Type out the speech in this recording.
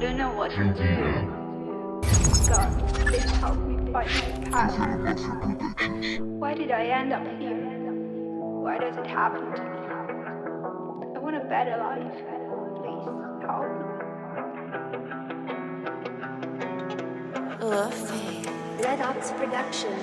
don't know what to do. God, please help me find my path. Why did I end up here? Why does it happen to me? I want a better life. Please help me. Red Ops Production.